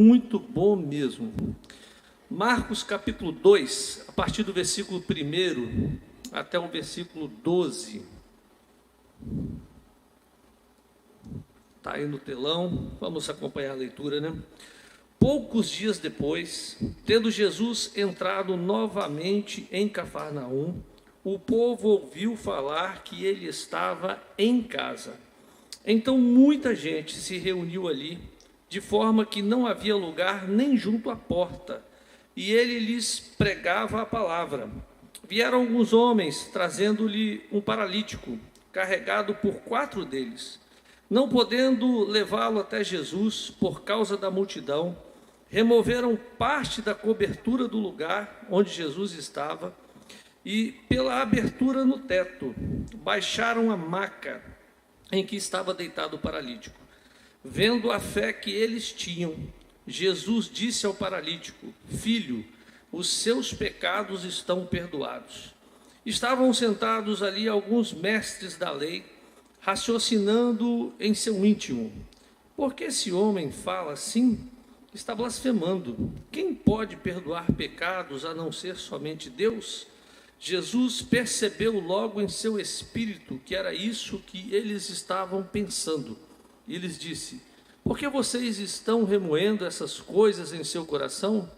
Muito bom mesmo. Marcos capítulo 2, a partir do versículo 1 até o versículo 12. Está aí no telão, vamos acompanhar a leitura, né? Poucos dias depois, tendo Jesus entrado novamente em Cafarnaum, o povo ouviu falar que ele estava em casa. Então muita gente se reuniu ali, de forma que não havia lugar nem junto à porta, e ele lhes pregava a palavra. Vieram alguns homens, trazendo-lhe um paralítico, carregado por 4 deles. Não podendo levá-lo até Jesus, por causa da multidão, removeram parte da cobertura do lugar onde Jesus estava, e pela abertura no teto, baixaram a maca em que estava deitado o paralítico. Vendo a fé que eles tinham, Jesus disse ao paralítico: Filho, os seus pecados estão perdoados. Estavam sentados ali alguns mestres da lei, raciocinando em seu íntimo: por que esse homem fala assim? Está blasfemando. Quem pode perdoar pecados a não ser somente Deus? Jesus percebeu logo em seu espírito que era isso que eles estavam pensando, e lhes disse: por que vocês estão remoendo essas coisas em seu coração?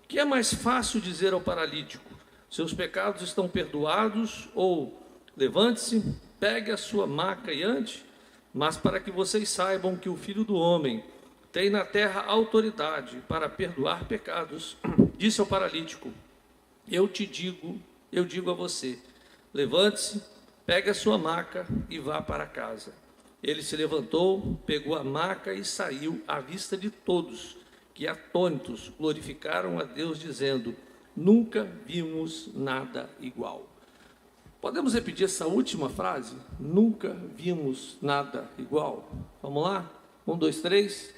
Que é mais fácil dizer ao paralítico: seus pecados estão perdoados, ou levante-se, pegue a sua maca e ande? Mas para que vocês saibam que o Filho do Homem tem na terra autoridade para perdoar pecados, disse ao paralítico: eu digo a você, levante-se, pegue a sua maca e vá para casa. Ele se levantou, pegou a maca e saiu à vista de todos, que atônitos glorificaram a Deus, dizendo: nunca vimos nada igual. Podemos repetir essa última frase? Nunca vimos nada igual. Vamos lá? 1, 2, 3.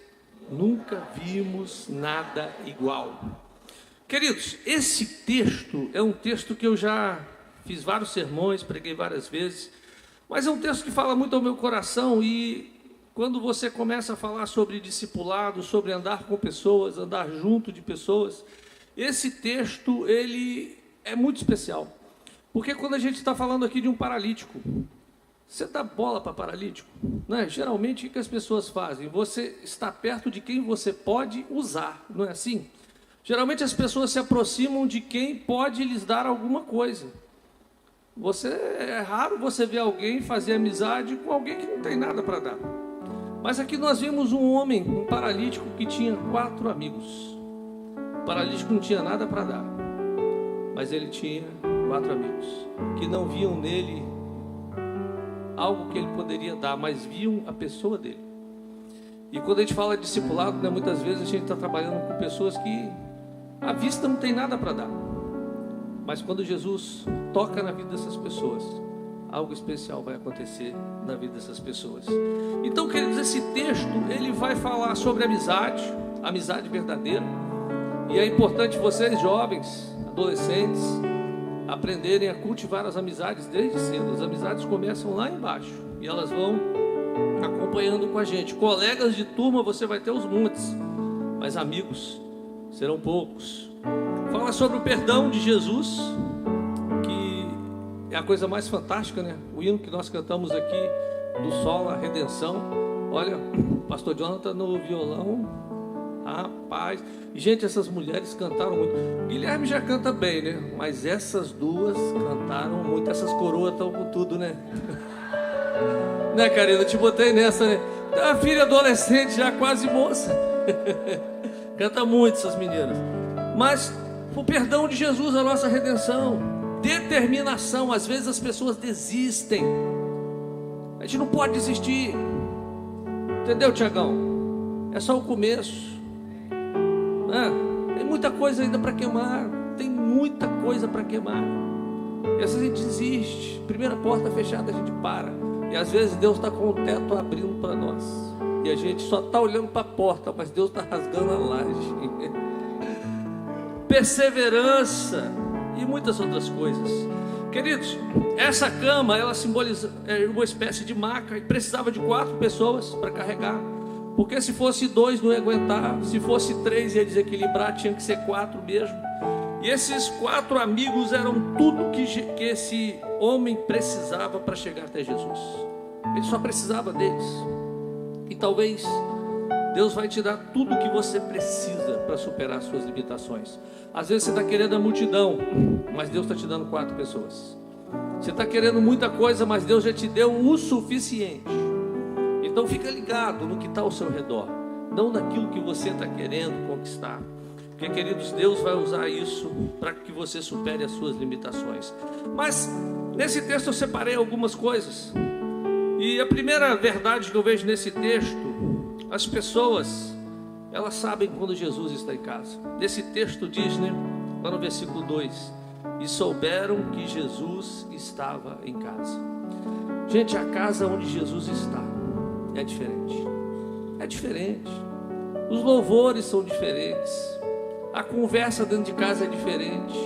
Nunca vimos nada igual. Queridos, esse texto é um texto que eu já fiz vários sermões, preguei várias vezes, mas é um texto que fala muito ao meu coração. E quando você começa a falar sobre discipulado, sobre andar com pessoas, andar junto de pessoas, esse texto, ele é muito especial. Porque quando a gente está falando aqui de um paralítico, você dá bola para paralítico, né? Geralmente o que as pessoas fazem? Você está perto de quem você pode usar, não é assim? Geralmente as pessoas se aproximam de quem pode lhes dar alguma coisa. É raro você ver alguém fazer amizade com alguém que não tem nada para dar. Mas aqui nós vimos um homem, um paralítico, que tinha 4 amigos. O paralítico não tinha nada para dar, mas ele tinha 4 amigos, que não viam nele algo que ele poderia dar, mas viam a pessoa dele. E quando a gente fala de discipulado, né, muitas vezes a gente está trabalhando com pessoas que à vista não tem nada para dar, mas quando Jesus toca na vida dessas pessoas, algo especial vai acontecer na vida dessas pessoas. Então, queridos, esse texto, ele vai falar sobre amizade verdadeira. E é importante vocês, jovens, adolescentes, aprenderem a cultivar as amizades desde cedo. As amizades começam lá embaixo e elas vão acompanhando com a gente. Colegas de turma você vai ter os montes, mas amigos serão poucos. Fala sobre o perdão de Jesus, que é a coisa mais fantástica, né? O hino que nós cantamos aqui, do Sol à Redenção. Olha, o pastor Jonathan no violão, rapaz. Gente, essas mulheres cantaram muito. Guilherme já canta bem, né? Mas essas duas cantaram muito. Essas coroas estão com tudo, né? Né, Karina? Eu te botei nessa, né? A filha adolescente, já quase moça. Canta muito essas meninas. Mas o perdão de Jesus, a nossa redenção, determinação. Às vezes as pessoas desistem. A gente não pode desistir. Entendeu, Tiagão? É só o começo. Tem muita coisa ainda para queimar. Tem muita coisa para queimar. E às vezes a gente desiste. Primeira porta fechada, a gente para. E às vezes Deus está com o teto abrindo para nós, e a gente só está olhando para a porta, mas Deus está rasgando a laje. Perseverança e muitas outras coisas. Queridos, essa cama, ela simboliza uma espécie de maca, e precisava de 4 pessoas para carregar. Porque se fosse 2 não ia aguentar, se fosse 3 ia desequilibrar, tinha que ser 4 mesmo. E esses 4 amigos eram tudo que esse homem precisava para chegar até Jesus. Ele só precisava deles. E talvez Deus vai te dar tudo o que você precisa para superar as suas limitações. Às vezes você está querendo a multidão, mas Deus está te dando 4 pessoas. Você está querendo muita coisa, mas Deus já te deu o suficiente. Então fica ligado no que está ao seu redor, não naquilo que você está querendo conquistar. Porque, queridos, Deus vai usar isso para que você supere as suas limitações. Mas nesse texto eu separei algumas coisas. E a primeira verdade que eu vejo nesse texto: as pessoas, elas sabem quando Jesus está em casa. Nesse texto diz, né, lá no versículo 2: e souberam que Jesus estava em casa. Gente, a casa onde Jesus está é diferente. É diferente. Os louvores são diferentes. A conversa dentro de casa é diferente.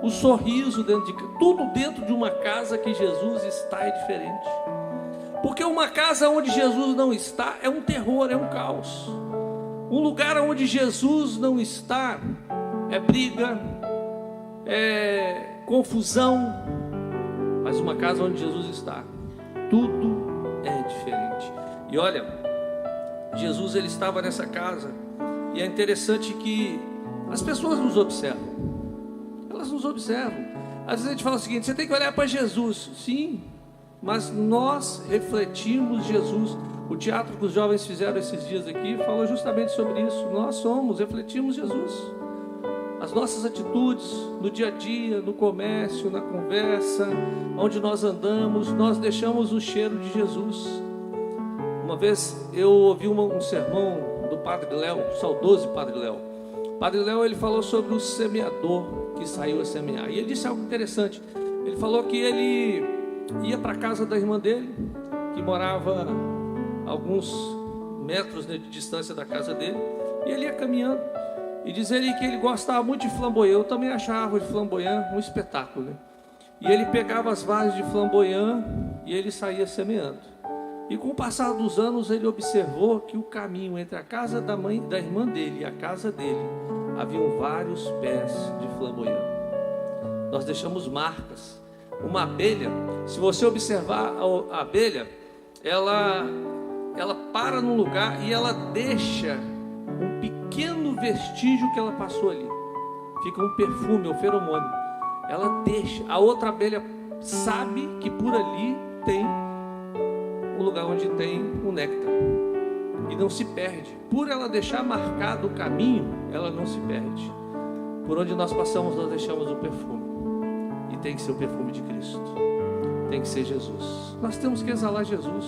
O sorriso dentro de casa, tudo dentro de uma casa que Jesus está é diferente. Porque uma casa onde Jesus não está é um terror, é um caos. Um lugar onde Jesus não está é briga, é confusão. Mas uma casa onde Jesus está, tudo é diferente. E olha, Jesus, ele estava nessa casa. E é interessante que as pessoas nos observam. Elas nos observam. Às vezes a gente fala o seguinte: você tem que olhar para Jesus. Sim, mas nós refletimos Jesus. O teatro que os jovens fizeram esses dias aqui falou justamente sobre isso. Nós refletimos Jesus. As nossas atitudes no dia a dia, no comércio, na conversa, onde nós andamos, nós deixamos o cheiro de Jesus. Uma vez eu ouvi um sermão do Padre Léo, o saudoso Padre Léo. O Padre Léo, ele falou sobre o semeador que saiu a semear. E ele disse algo interessante. Ele falou que ele ia para a casa da irmã dele, que morava a alguns metros, né, de distância da casa dele. E ele ia caminhando. E diz ele que ele gostava muito de flamboyant. Eu também achava de flamboyant um espetáculo, né? E ele pegava as vases de flamboyant e ele saía semeando. E com o passar dos anos ele observou que o caminho entre a casa da irmã dele e a casa dele haviam vários pés de flamboyant. Nós deixamos marcas. Uma abelha, se você observar a abelha, ela para num lugar e ela deixa um pequeno vestígio que ela passou ali. Fica um perfume, um feromônio. Ela deixa. A outra abelha sabe que por ali tem o lugar onde tem o néctar. E não se perde. Por ela deixar marcado o caminho, ela não se perde. Por onde nós passamos, nós deixamos o perfume. E tem que ser o perfume de Cristo. Tem que ser Jesus. Nós temos que exalar Jesus.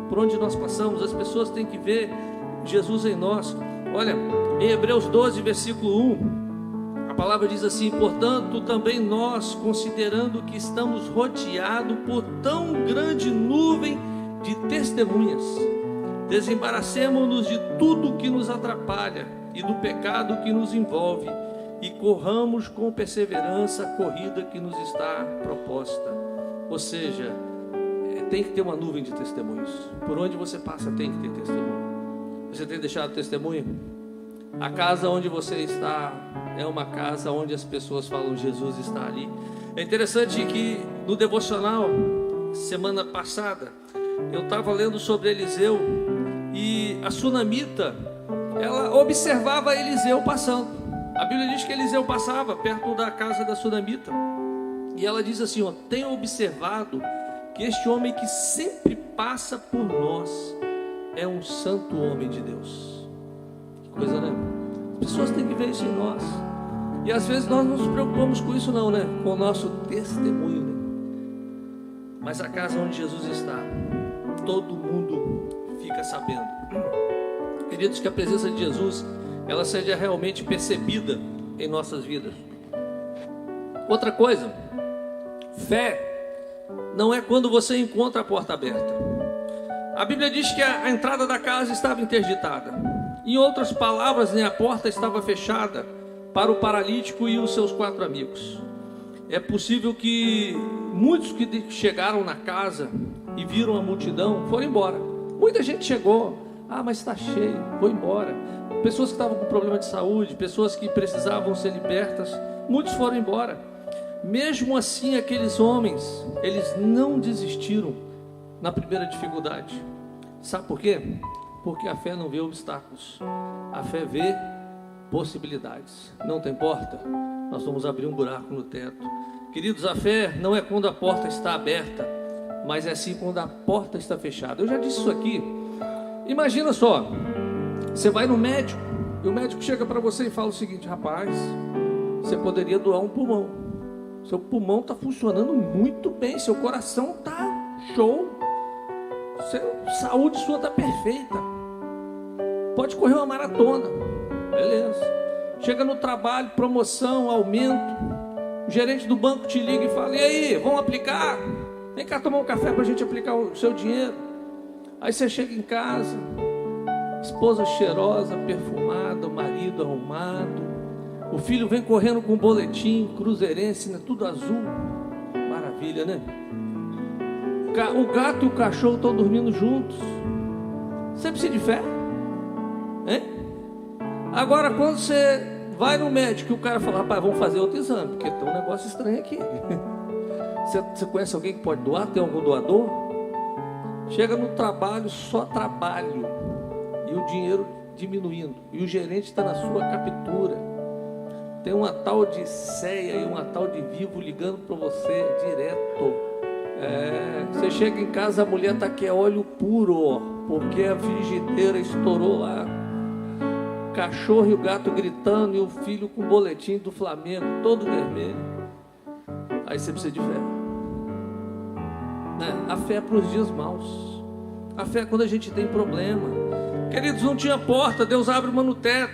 Por onde nós passamos, as pessoas têm que ver Jesus em nós. Olha, em Hebreus 12, versículo 1, a palavra diz assim: portanto, também nós, considerando que estamos rodeados por tão grande nuvem de testemunhas, desembaracemo-nos de tudo que nos atrapalha e do pecado que nos envolve, e corramos com perseverança a corrida que nos está proposta. Ou seja, tem que ter uma nuvem de testemunhos. Por onde você passa tem que ter testemunho. Você tem deixado testemunho? A casa onde você está é uma casa onde as pessoas falam: Jesus está ali. É interessante que no devocional, semana passada, eu estava lendo sobre Eliseu, e a sunamita, ela observava Eliseu passando. A Bíblia diz que Eliseu passava perto da casa da sunamita, e ela diz assim: ó, tenho observado que este homem que sempre passa por nós é um santo homem de Deus. Que coisa, né? As pessoas têm que ver isso em nós. E às vezes nós não nos preocupamos com isso não, né? Com o nosso testemunho, né? Mas a casa onde Jesus está, todo mundo fica sabendo. Queridos, que a presença de Jesus, ela seja realmente percebida em nossas vidas. Outra coisa, fé não é quando você encontra a porta aberta. A Bíblia diz que a entrada da casa estava interditada. Em outras palavras, a porta estava fechada para o paralítico e os seus 4 amigos. É possível que muitos que chegaram na casa e viram a multidão foram embora. Muita gente chegou, Ah, mas está cheio, vou embora. Pessoas que estavam com problema de saúde, pessoas que precisavam ser libertas, muitos foram embora. Mesmo assim, aqueles homens, eles não desistiram na primeira dificuldade. Sabe por quê? Porque a fé não vê obstáculos, a fé vê possibilidades. Não tem porta? Nós vamos abrir um buraco no teto. Queridos, a fé não é quando a porta está aberta, mas é sim quando a porta está fechada. Eu já disse isso aqui. Imagina só, você vai no médico e o médico chega para você e fala o seguinte: rapaz, você poderia doar um pulmão. Seu pulmão está funcionando muito bem, seu coração está show, saúde sua está perfeita, pode correr uma maratona. Beleza. Chega no trabalho, promoção, aumento, o gerente do banco te liga e fala: e aí, vamos aplicar? Vem cá tomar um café para a gente aplicar o seu dinheiro. Aí você chega em casa, esposa cheirosa, perfumada, o marido arrumado, o filho vem correndo com um boletim, cruzeirense, né? Tudo azul. Maravilha, né? O gato e o cachorro estão dormindo juntos. Você precisa de fé? Hein? Agora, quando você vai no médico e o cara fala: rapaz, vamos fazer outro exame, porque tem um negócio estranho aqui. Você conhece alguém que pode doar? Tem algum doador? Chega no trabalho, só trabalho, e o dinheiro diminuindo, e o gerente está na sua captura. Tem uma tal de Ceia e uma tal de Vivo ligando para você direto. Você chega em casa, a mulher está que é óleo puro, porque a frigideira estourou lá. O cachorro e o gato gritando, e o filho com o boletim do Flamengo, todo vermelho. Aí você precisa de fé. A fé é para os dias maus. A fé é quando a gente tem problema. Queridos, não tinha porta, Deus abre uma no teto.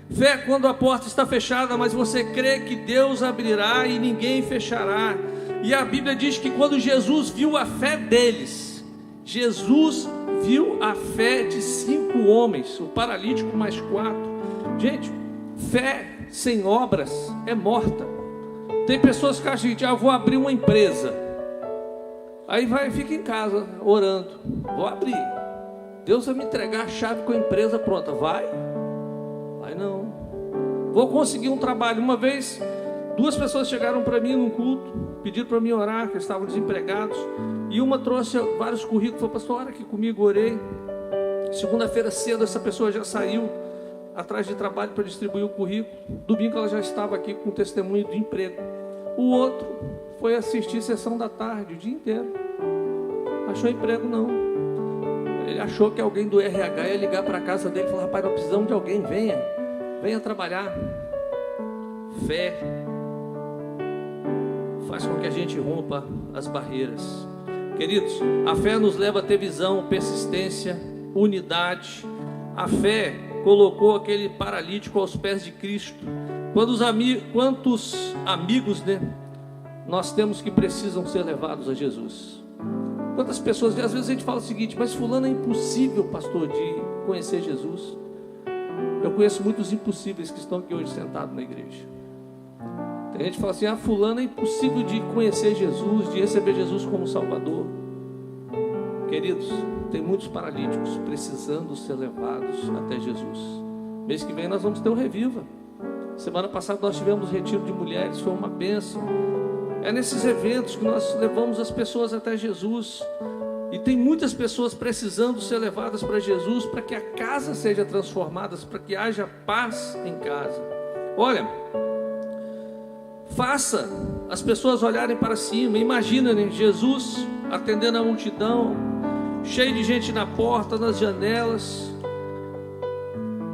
Fé é quando a porta está fechada, mas você crê que Deus abrirá e ninguém fechará. E a Bíblia diz que quando Jesus viu a fé deles, Jesus viu a fé de 5 homens, o paralítico mais 4. Gente, fé sem obras é morta. Tem pessoas que acham que eu vou abrir uma empresa. Aí fica em casa orando: vou abrir, Deus vai me entregar a chave com a empresa pronta. Vai não. Vou conseguir um trabalho. Uma vez, 2 pessoas chegaram para mim num culto, pediram para mim orar, que estavam desempregados, e uma trouxe vários currículos, falou: pastor, ora aqui comigo, orei. Segunda-feira cedo essa pessoa já saiu atrás de trabalho para distribuir o currículo. Domingo ela já estava aqui com testemunho de emprego. O outro foi assistir sessão da tarde o dia inteiro. Achou emprego não. Ele achou que alguém do RH ia ligar para a casa dele e falar: rapaz, nós precisamos de alguém, venha trabalhar. Fé faz com que a gente rompa as barreiras. Queridos, a fé nos leva a ter visão, persistência, unidade. A fé colocou aquele paralítico aos pés de Cristo. Quantos amigos, nós temos que precisam ser levados a Jesus? Quantas pessoas, às vezes a gente fala o seguinte: mas fulano é impossível, pastor, de conhecer Jesus. Eu conheço muitos impossíveis que estão aqui hoje sentados na igreja. Tem gente que fala assim: fulano é impossível de conhecer Jesus, de receber Jesus como Salvador. Queridos, tem muitos paralíticos precisando ser levados até Jesus. Mês que vem nós vamos ter o Reviva. Semana passada nós tivemos retiro de mulheres, foi uma bênção. É nesses eventos que nós levamos as pessoas até Jesus. E tem muitas pessoas precisando ser levadas para Jesus, para que a casa seja transformada, para que haja paz em casa. Olha, faça as pessoas olharem para cima. Imagina, Jesus atendendo a multidão, cheio de gente na porta, nas janelas.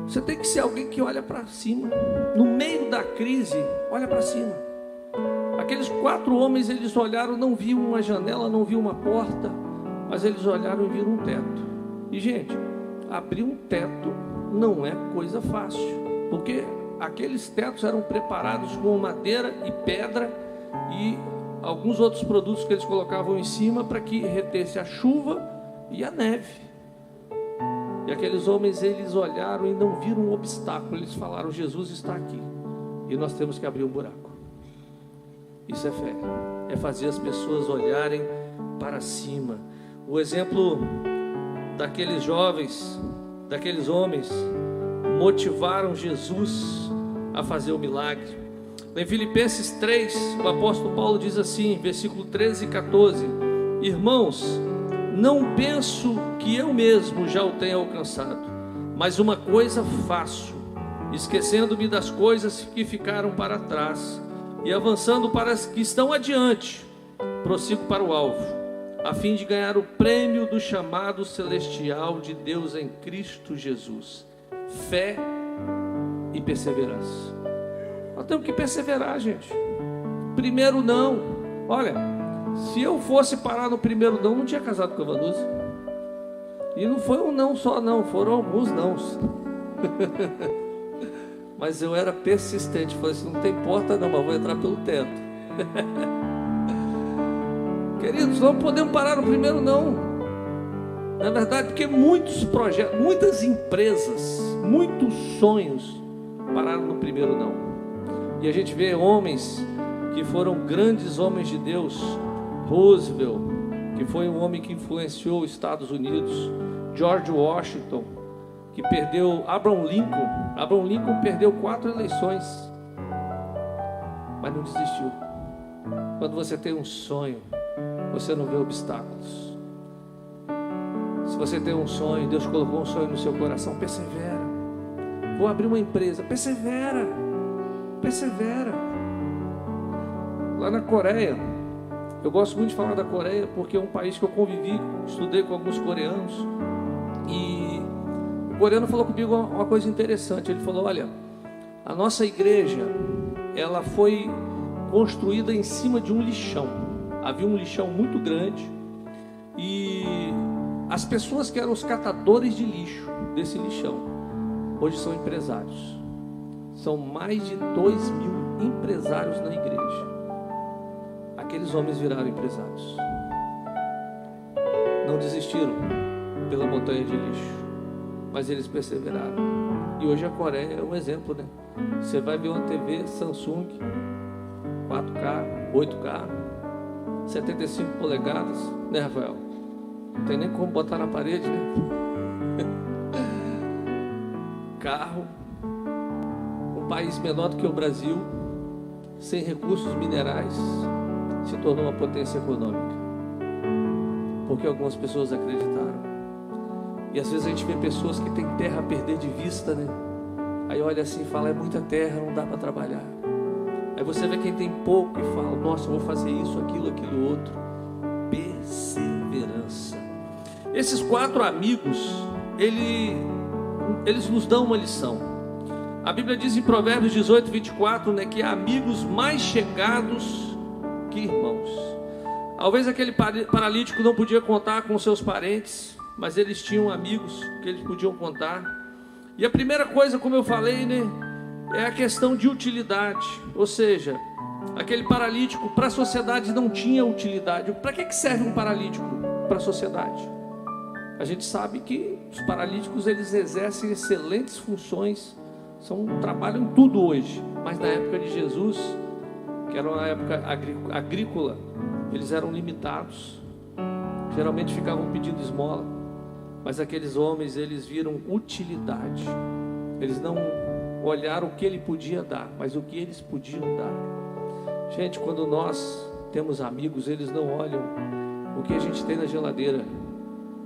Você tem que ser alguém que olha para cima. No meio da crise, olha para cima. Aqueles 4 homens, eles olharam, não viam uma janela, não viam uma porta, mas eles olharam e viram um teto. E gente, abrir um teto não é coisa fácil, porque aqueles tetos eram preparados com madeira e pedra e alguns outros produtos que eles colocavam em cima para que retesse a chuva e a neve. E aqueles homens, eles olharam e não viram um obstáculo. Eles falaram: Jesus está aqui e nós temos que abrir um buraco. Isso é fé, é fazer as pessoas olharem para cima. O exemplo daqueles jovens daqueles homens motivaram Jesus a fazer o milagre. Em Filipenses 3, o apóstolo Paulo diz assim, versículo 13 e 14: irmãos, não penso que eu mesmo já o tenha alcançado, mas uma coisa faço, esquecendo-me das coisas que ficaram para trás e avançando para as que estão adiante, prossigo para o alvo, a fim de ganhar o prêmio do chamado celestial de Deus em Cristo Jesus. Fé e perseverança. Nós temos que perseverar, gente. Primeiro não. Olha, se eu fosse parar no primeiro não tinha casado com a Vanusa. E não foi um não só não, foram alguns nãos. Mas eu era persistente. Falei assim, não tem porta não, mas vou entrar pelo teto. Queridos, não podemos parar no primeiro não. Na verdade, porque muitos projetos, muitas empresas, muitos sonhos pararam no primeiro não. E a gente vê homens que foram grandes homens de Deus. Roosevelt, que foi um homem que influenciou os Estados Unidos. George Washington, que perdeu. Abraham Lincoln perdeu 4 eleições, mas não desistiu. Quando você tem um sonho, você não vê obstáculos. Se você tem um sonho, Deus colocou um sonho no seu coração, persevera. Vou abrir uma empresa, persevera. Lá na Coreia, eu gosto muito de falar da Coreia porque é um país que eu convivi, estudei com alguns coreanos, e o coreano falou comigo uma coisa interessante. Ele falou, olha, a nossa igreja, ela foi construída em cima de um lixão. Havia um lixão muito grande e as pessoas que eram os catadores de lixo desse lixão, hoje são empresários. São mais de 2.000 empresários na igreja. Aqueles homens viraram empresários. Não desistiram pela montanha de lixo, mas eles perseveraram. E hoje a Coreia é um exemplo, né? Você vai ver uma TV Samsung 4K, 8K, 75 polegadas, né, Rafael? Não tem nem como botar na parede, né? Carro. Um país menor do que o Brasil, sem recursos minerais, se tornou uma potência econômica, porque algumas pessoas acreditaram. E às vezes a gente vê pessoas que têm terra a perder de vista, né? Aí olha assim e fala, é muita terra, não dá para trabalhar. Aí você vê quem tem pouco e fala, nossa, eu vou fazer isso, aquilo outro. Perseverança. Esses 4 amigos, eles nos dão uma lição. A Bíblia diz em Provérbios 18, 24, né, que há amigos mais chegados que irmãos. Talvez aquele paralítico não podia contar com seus parentes, mas eles tinham amigos que eles podiam contar. E a primeira coisa, como eu falei, né, é a questão de utilidade. Ou seja, aquele paralítico para a sociedade não tinha utilidade. Para que serve um paralítico para a sociedade? A gente sabe que os paralíticos, eles exercem excelentes funções, trabalham em tudo hoje, mas na época de Jesus, que era uma época agrícola, eles eram limitados, geralmente ficavam pedindo esmola, mas aqueles homens, eles viram utilidade. Eles não olharam o que ele podia dar, mas o que eles podiam dar. Gente, quando nós temos amigos, eles não olham o que a gente tem na geladeira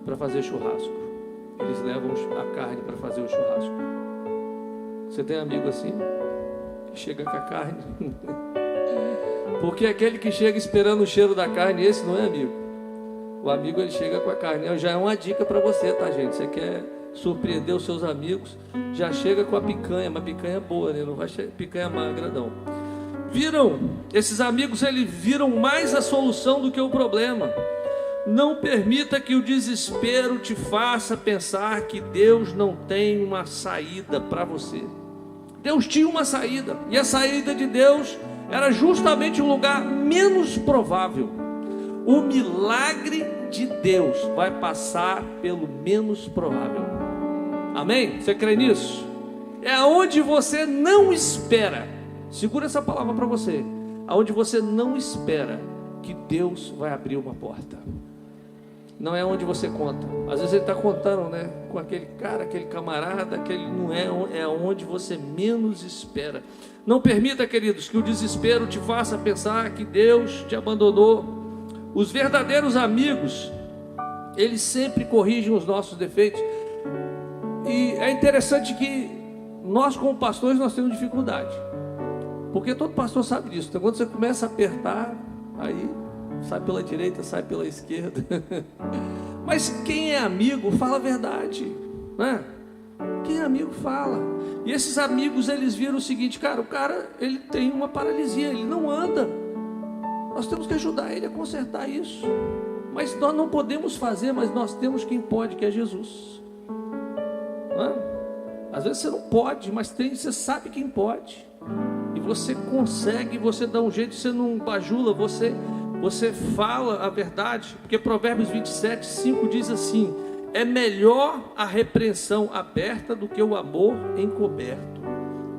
para fazer churrasco, eles levam a carne para fazer o churrasco. Você tem amigo assim, que chega com a carne? Porque aquele que chega esperando o cheiro da carne, esse não é amigo. O amigo, ele chega com a carne. Já é uma dica para você, tá, gente? Você quer surpreender os seus amigos, já chega com a picanha, uma picanha boa, né? Não vai picanha magra, não. Esses amigos, eles viram mais a solução do que o problema. Não permita que o desespero te faça pensar que Deus não tem uma saída para você. Deus tinha uma saída, e a saída de Deus era justamente um lugar menos provável. O milagre de Deus vai passar pelo menos provável. Amém? Você crê nisso? É aonde você não espera. Segura essa palavra para você. Aonde você não espera que Deus vai abrir uma porta. não é onde você conta. Às vezes ele está contando, né, com aquele cara, aquele camarada, aquele não é, é onde você menos espera. Não permita, queridos, que o desespero te faça pensar que Deus te abandonou. Os verdadeiros amigos, eles sempre corrigem os nossos defeitos. E é interessante que nós, como pastores, nós temos dificuldade. Porque todo pastor sabe disso. Então, quando você começa a apertar, aí sai pela direita, sai pela esquerda. Mas quem é amigo fala a verdade, né? Quem é amigo fala. E esses amigos, eles viram o seguinte: cara, o cara, ele tem uma paralisia, ele não anda. Nós temos que ajudar ele a consertar isso. Mas nós não podemos fazer, mas nós temos quem pode, que é Jesus. Não é? Às vezes você não pode, mas você sabe quem pode. E você consegue, você dá um jeito, você não bajula, você fala a verdade. Porque Provérbios 27, 5 diz assim: é melhor a repreensão aberta do que o amor encoberto.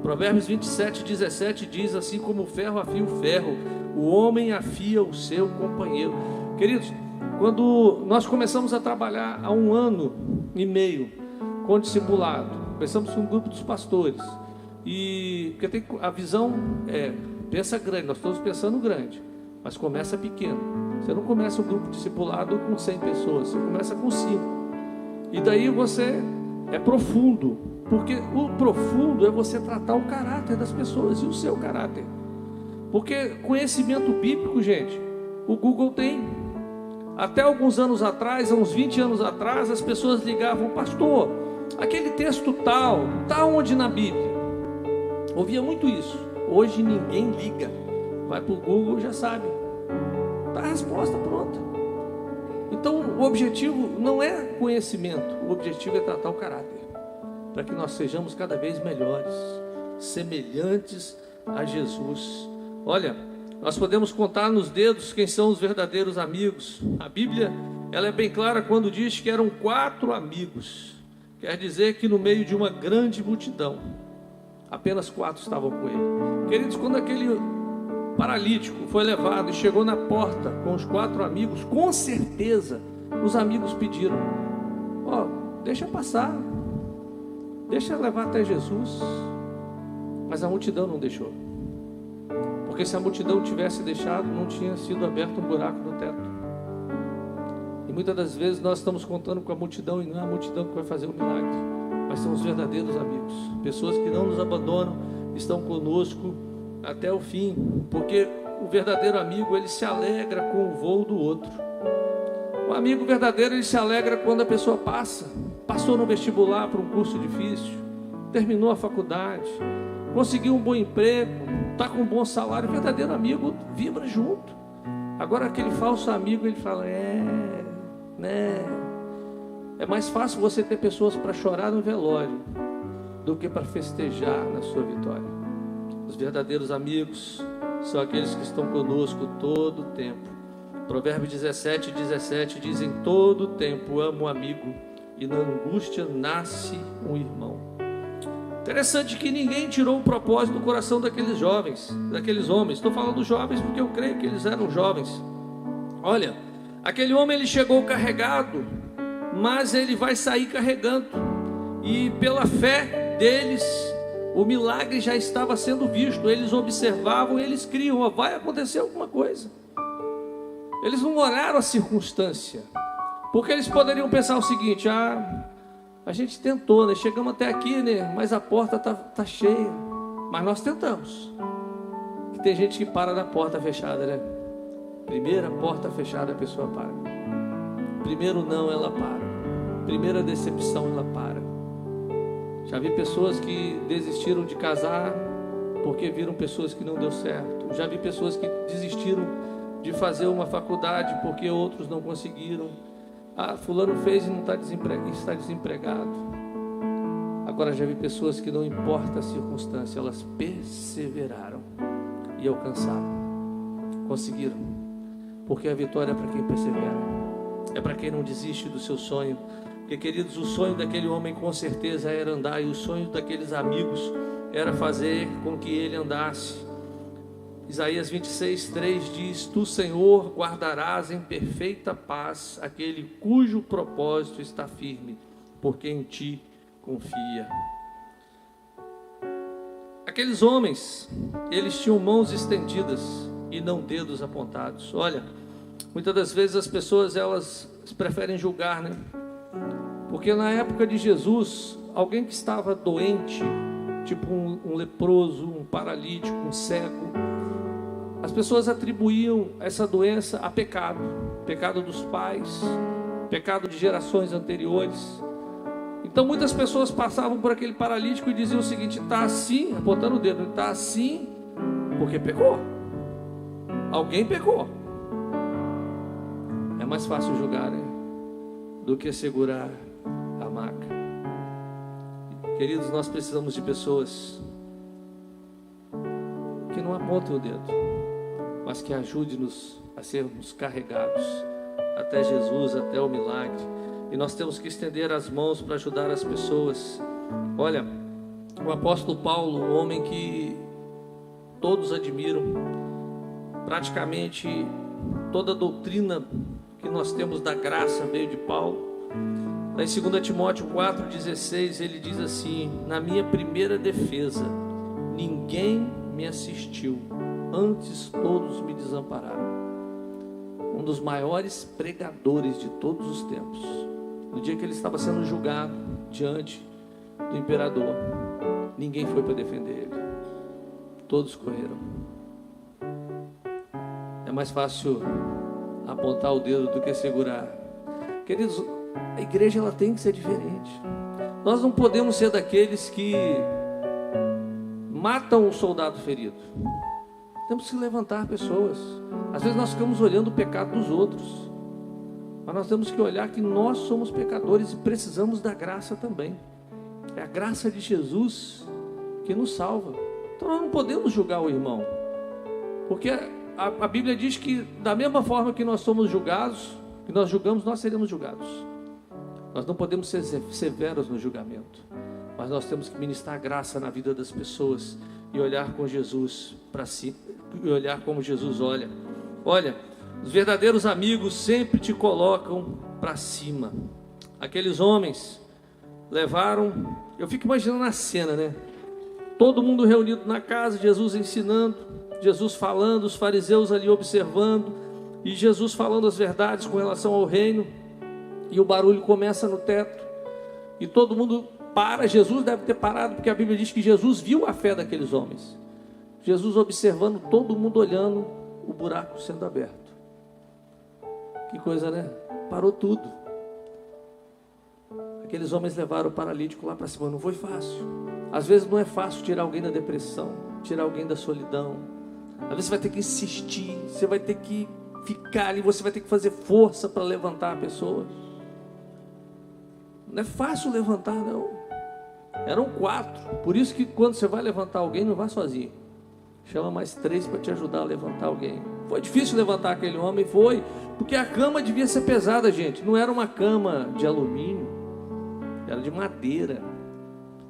Provérbios 27, 17 diz assim: como o ferro afia o ferro, o homem afia o seu companheiro. Queridos, quando nós começamos a trabalhar há 1 ano e meio com o discipulado, começamos com um grupo dos pastores. E porque a visão pensa grande, nós estamos pensando grande, mas começa pequeno. Você não começa um grupo discipulado com 100 pessoas, você começa com 5. E daí você é profundo, porque o profundo é você tratar o caráter das pessoas e o seu caráter. Porque conhecimento bíblico, gente, o Google tem. Até alguns anos atrás, há uns 20 anos atrás, as pessoas ligavam: pastor, aquele texto tal, está onde na Bíblia? Ouvia muito isso. Hoje ninguém liga. Vai para o Google, já sabe. Está a resposta pronta. Então o objetivo não é conhecimento, o objetivo é tratar o caráter, para que nós sejamos cada vez melhores, semelhantes a Jesus. Olha, nós podemos contar nos dedos quem são os verdadeiros amigos. A Bíblia, ela é bem clara quando diz que eram 4 amigos. Quer dizer que no meio de uma grande multidão, apenas 4 estavam com ele. Queridos, quando aquele paralítico foi levado e chegou na porta com os 4 amigos, com certeza os amigos pediram: deixa passar, deixa levar até Jesus. Mas a multidão não deixou. Porque se a multidão tivesse deixado, não tinha sido aberto um buraco no teto. E muitas das vezes nós estamos contando com a multidão, e não é a multidão que vai fazer o milagre, mas são os verdadeiros amigos, pessoas que não nos abandonam, estão conosco até o fim. Porque o verdadeiro amigo, ele se alegra com o voo do outro. O amigo verdadeiro, ele se alegra quando a pessoa passou no vestibular para um curso difícil, terminou a faculdade, conseguiu um bom emprego, está com um bom salário. O verdadeiro amigo vibra junto. Agora aquele falso amigo, ele fala: é mais fácil você ter pessoas para chorar no velório do que para festejar na sua vitória. Os verdadeiros amigos são aqueles que estão conosco todo o tempo. Provérbios 17, 17 diz: em todo o tempo amo um amigo, e na angústia nasce um irmão. Interessante que ninguém tirou o propósito do coração daqueles jovens, daqueles homens. Estou falando dos jovens porque eu creio que eles eram jovens. Olha, aquele homem, ele chegou carregado, mas ele vai sair carregando. E pela fé deles, o milagre já estava sendo visto. Eles observavam, eles criam: vai acontecer alguma coisa. Eles não olharam a circunstância, porque eles poderiam pensar o seguinte: a gente tentou, né? Chegamos até aqui, né? Mas a porta tá cheia. Mas nós tentamos. E tem gente que para na porta fechada, né? Primeira porta fechada, a pessoa para. Primeiro não, ela para. Primeira decepção, ela para. Já vi pessoas que desistiram de casar porque viram pessoas que não deu certo. Já vi pessoas que desistiram de fazer uma faculdade porque outros não conseguiram. Fulano fez e não está desempregado. Agora já vi pessoas que, não importa a circunstância, elas perseveraram e alcançaram, conseguiram. Porque a vitória é para quem persevera, é para quem não desiste do seu sonho. Porque, queridos, o sonho daquele homem com certeza era andar, e o sonho daqueles amigos era fazer com que ele andasse. Isaías 26:3 diz: Tu, Senhor, guardarás em perfeita paz aquele cujo propósito está firme, porque em ti confia. Aqueles homens, eles tinham mãos estendidas e não dedos apontados. Olha, muitas das vezes as pessoas, elas preferem julgar, né? Porque na época de Jesus, alguém que estava doente, tipo um leproso, um paralítico, um cego, as pessoas atribuíam essa doença a pecado. Pecado dos pais, pecado de gerações anteriores. Então muitas pessoas passavam por aquele paralítico e diziam o seguinte: está assim, apontando o dedo, está assim porque pecou. Alguém pecou. É mais fácil julgar, né, do que segurar a maca. Queridos, nós precisamos de pessoas que não apontem o dedo, mas que ajude-nos a sermos carregados até Jesus, até o milagre. E nós temos que estender as mãos para ajudar as pessoas. Olha, o apóstolo Paulo, um homem que todos admiram, praticamente toda a doutrina que nós temos da graça veio de Paulo. Lá em 2 Timóteo 4,16 ele diz assim: na minha primeira defesa ninguém me assistiu, antes todos me desampararam. Um dos maiores pregadores de todos os tempos, no dia que ele estava sendo julgado diante do imperador, ninguém foi para defender ele, todos correram. É mais fácil apontar o dedo do que segurar. Queridos, a igreja, ela tem que ser diferente. Nós não podemos ser daqueles que matam o soldado ferido. Temos que levantar pessoas. Às vezes nós ficamos olhando o pecado dos outros, mas nós temos que olhar que nós somos pecadores e precisamos da graça também. É a graça de Jesus que nos salva. Então nós não podemos julgar o irmão, porque a Bíblia diz que da mesma forma que nós somos julgados, que nós julgamos, nós seremos julgados. Nós não podemos ser severos no julgamento, mas nós temos que ministrar graça na vida das pessoas e olhar com Jesus para si, e olhar como Jesus olha. Olha, os verdadeiros amigos sempre te colocam para cima. Aqueles homens levaram, eu fico imaginando a cena, né? Todo mundo reunido na casa, Jesus ensinando, Jesus falando, os fariseus ali observando, e Jesus falando as verdades com relação ao reino. E o barulho começa no teto, e todo mundo para. Jesus deve ter parado, porque a Bíblia diz que Jesus viu a fé daqueles homens. Jesus observando, todo mundo olhando, o buraco sendo aberto. Que coisa, né? Parou tudo. Aqueles homens levaram o paralítico lá para cima. Não foi fácil. Às vezes não é fácil tirar alguém da depressão, tirar alguém da solidão. Às vezes você vai ter que insistir, você vai ter que ficar ali, você vai ter que fazer força para levantar a pessoa. Não é fácil levantar, não. Eram 4. Por isso que quando você vai levantar alguém, não vá sozinho. Chama mais 3 para te ajudar a levantar alguém. Foi difícil levantar aquele homem, foi. Porque a cama devia ser pesada, gente. Não era uma cama de alumínio, era de madeira.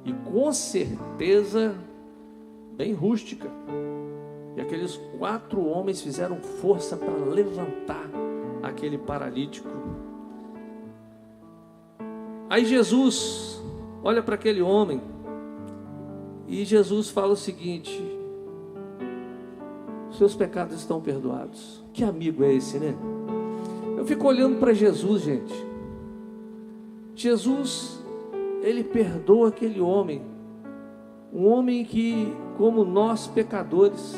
E com certeza bem rústica. E aqueles 4 homens fizeram força para levantar aquele paralítico. Aí Jesus olha para aquele homem e Jesus fala o seguinte: seus pecados estão perdoados. Que amigo é esse, né? Eu fico olhando para Jesus, gente. Jesus, ele perdoa aquele homem, um homem que, como nós pecadores,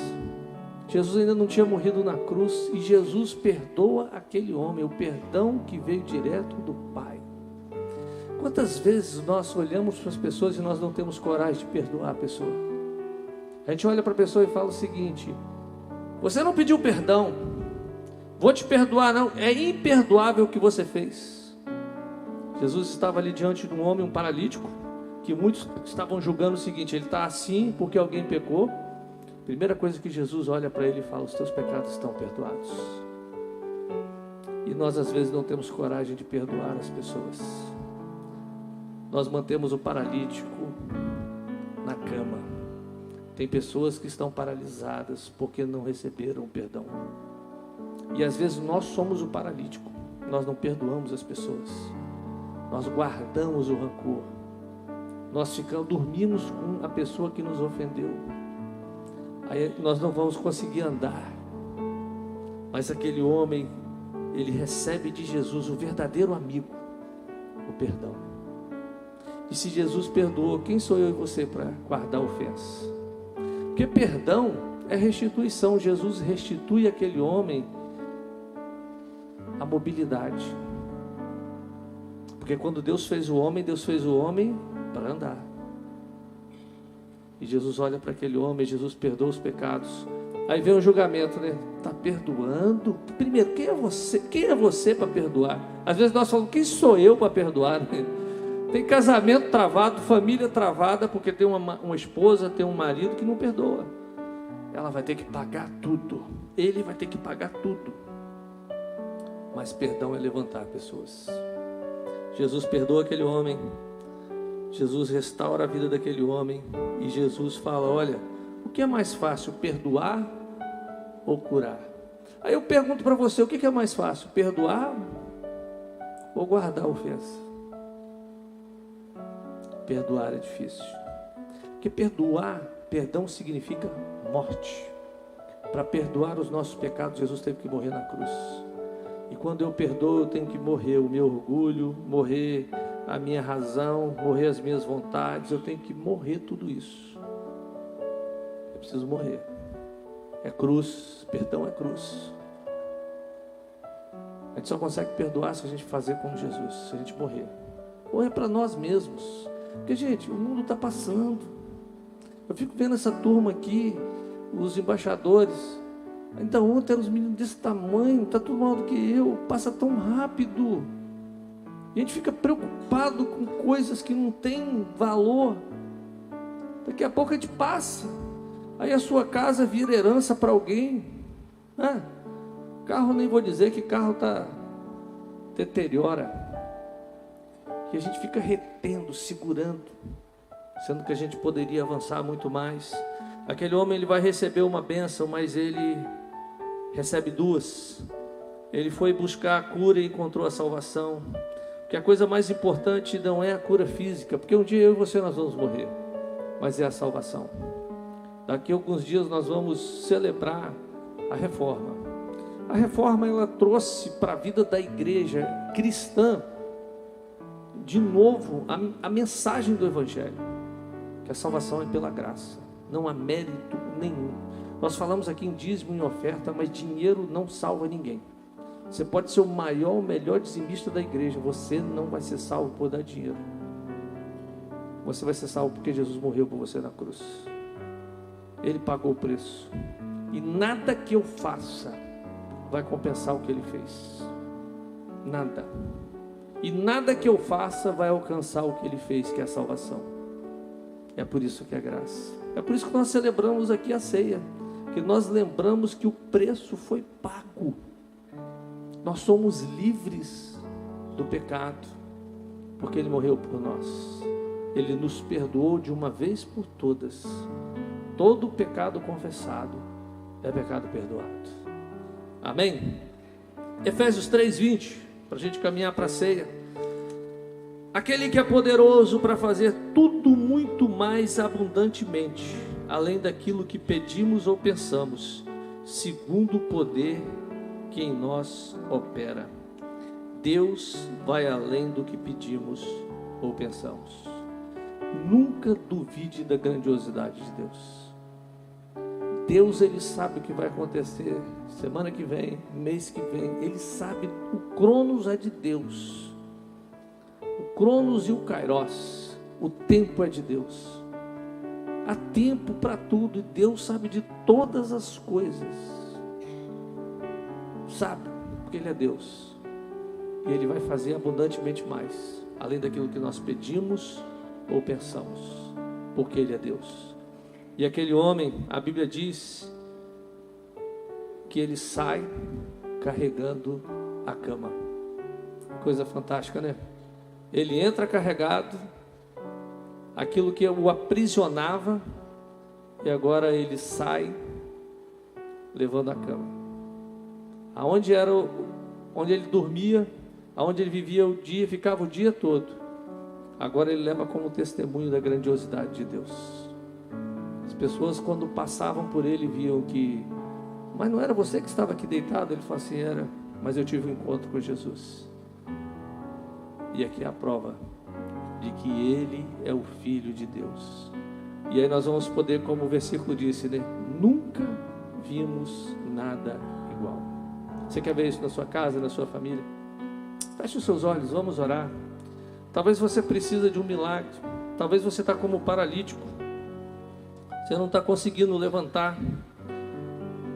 Jesus ainda não tinha morrido na cruz, e Jesus perdoa aquele homem, o perdão que veio direto do Pai. Quantas vezes nós olhamos para as pessoas e nós não temos coragem de perdoar a pessoa? A gente olha para a pessoa e fala o seguinte: você não pediu perdão, vou te perdoar não, é imperdoável o que você fez. Jesus estava ali diante de um homem, um paralítico, que muitos estavam julgando o seguinte: ele está assim porque alguém pecou. Primeira coisa que Jesus olha para ele e fala: os teus pecados estão perdoados. E nós às vezes não temos coragem de perdoar as pessoas. Nós mantemos o paralítico na cama. Tem pessoas que estão paralisadas porque não receberam o perdão. E às vezes nós somos o paralítico. Nós não perdoamos as pessoas. Nós guardamos o rancor. Nós dormimos com a pessoa que nos ofendeu. Aí nós não vamos conseguir andar. Mas aquele homem, ele recebe de Jesus, o verdadeiro amigo, o perdão. E se Jesus perdoou, quem sou eu e você para guardar ofensa? Porque perdão é restituição. Jesus restitui àquele homem a mobilidade. Porque quando Deus fez o homem para andar. E Jesus olha para aquele homem, Jesus perdoa os pecados. Aí vem o julgamento, né? Está perdoando? Primeiro, quem é você? Quem é você para perdoar? Às vezes nós falamos, quem sou eu para perdoar? Tem casamento travado, família travada, porque tem uma esposa, tem um marido que não perdoa. Ela vai ter que pagar tudo. Ele vai ter que pagar tudo. Mas perdão é levantar pessoas. Jesus perdoa aquele homem. Jesus restaura a vida daquele homem. E Jesus fala, olha, o que é mais fácil, perdoar ou curar? Aí eu pergunto para você, o que é mais fácil, perdoar ou guardar a ofensa? Perdoar é difícil. Porque perdão significa morte. Para perdoar os nossos pecados, Jesus teve que morrer na cruz. E quando eu perdoo, eu tenho que morrer o meu orgulho, morrer a minha razão, morrer as minhas vontades. Eu tenho que morrer tudo isso. Eu preciso morrer. É cruz, perdão é cruz. A gente só consegue perdoar se a gente fazer como Jesus, se a gente morrer. Morrer para nós mesmos. Porque, gente, o mundo está passando. Eu fico vendo essa turma aqui, os embaixadores. Ainda ontem eram os meninos desse tamanho, está tudo maior do que eu, passa tão rápido. E a gente fica preocupado com coisas que não têm valor. Daqui a pouco a gente passa. Aí a sua casa vira herança para alguém. Carro, nem vou dizer que carro deteriora. Que a gente fica retendo, segurando, sendo que a gente poderia avançar muito mais. Aquele homem, ele vai receber uma bênção, mas ele recebe duas. Ele foi buscar a cura e encontrou a salvação. Porque a coisa mais importante não é a cura física, porque um dia eu e você nós vamos morrer, mas é a salvação. Daqui a alguns dias nós vamos celebrar a reforma. A reforma, ela trouxe para a vida da igreja cristã de novo a mensagem do Evangelho, que a salvação é pela graça, não há mérito nenhum. Nós falamos aqui em dízimo e em oferta, mas dinheiro não salva ninguém. Você pode ser o maior, o melhor dizimista da igreja, você não vai ser salvo por dar dinheiro. Você vai ser salvo porque Jesus morreu por você na cruz. Ele pagou o preço. E nada que eu faça vai compensar o que ele fez. Nada. E nada que eu faça vai alcançar o que ele fez, que é a salvação. É por isso que é graça. É por isso que nós celebramos aqui a ceia. Que nós lembramos que o preço foi pago. Nós somos livres do pecado, porque ele morreu por nós. Ele nos perdoou de uma vez por todas. Todo pecado confessado é pecado perdoado. Amém? Efésios 3:20, para a gente caminhar para a ceia. Aquele que é poderoso para fazer tudo muito mais abundantemente, além daquilo que pedimos ou pensamos, segundo o poder que em nós opera. Deus vai além do que pedimos ou pensamos. Nunca duvide da grandiosidade de Deus. Deus, ele sabe o que vai acontecer semana que vem, mês que vem. Ele sabe, o Cronos é de Deus. O Cronos e o Kairos, o tempo é de Deus. Há tempo para tudo e Deus sabe de todas as coisas. Sabe, porque ele é Deus. E ele vai fazer abundantemente mais, além daquilo que nós pedimos ou pensamos, porque ele é Deus. E aquele homem, a Bíblia diz que ele sai carregando a cama. Coisa fantástica, né? Ele entra carregado, aquilo que o aprisionava, E agora ele sai levando a cama. Aonde era onde ele dormia, aonde ele vivia o dia, ficava o dia todo. Agora ele leva como testemunho da grandiosidade de Deus. As pessoas, quando passavam por ele, viam que, mas não era você que estava aqui deitado? Ele falou assim: era, mas eu tive um encontro com Jesus. E aqui é a prova de que ele é o Filho de Deus. E aí nós vamos poder, como o versículo disse, né? Nunca vimos nada igual. Você quer ver isso na sua casa, na sua família? Feche os seus olhos, vamos orar. Talvez você precisa de um milagre. Talvez você está como paralítico. Você não está conseguindo levantar.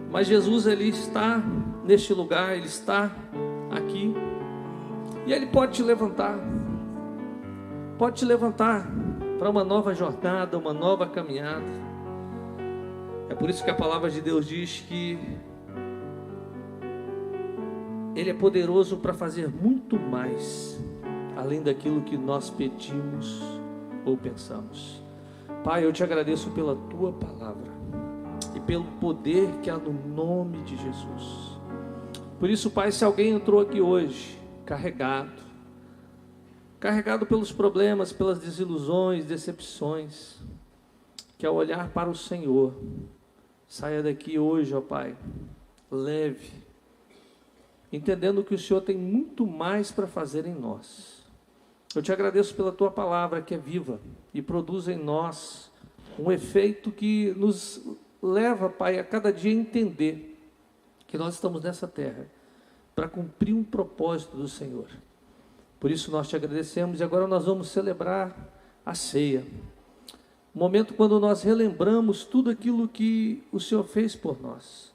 Mas Jesus, Ele está neste lugar, Ele está aqui. E Ele pode te levantar. Pode te levantar para uma nova jornada, uma nova caminhada. É por isso que a palavra de Deus diz que Ele é poderoso para fazer muito mais, além daquilo que nós pedimos ou pensamos. Pai, eu te agradeço pela Tua palavra e pelo poder que há no nome de Jesus. Por isso, Pai, se alguém entrou aqui hoje carregado pelos problemas, pelas desilusões, decepções, que ao olhar para o Senhor, saia daqui hoje, ó Pai, leve, entendendo que o Senhor tem muito mais para fazer em nós. Eu te agradeço pela Tua palavra, que é viva e produz em nós um efeito que nos leva, Pai, a cada dia entender que nós estamos nessa terra para cumprir um propósito do Senhor. Por isso nós te agradecemos e agora nós vamos celebrar a ceia. O momento quando nós relembramos tudo aquilo que o Senhor fez por nós.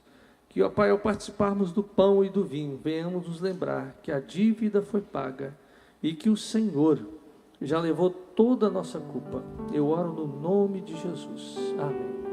Que, ó Pai, ao participarmos do pão e do vinho, venhamos nos lembrar que a dívida foi paga e que o Senhor já levou toda a nossa culpa. Eu oro no nome de Jesus. Amém.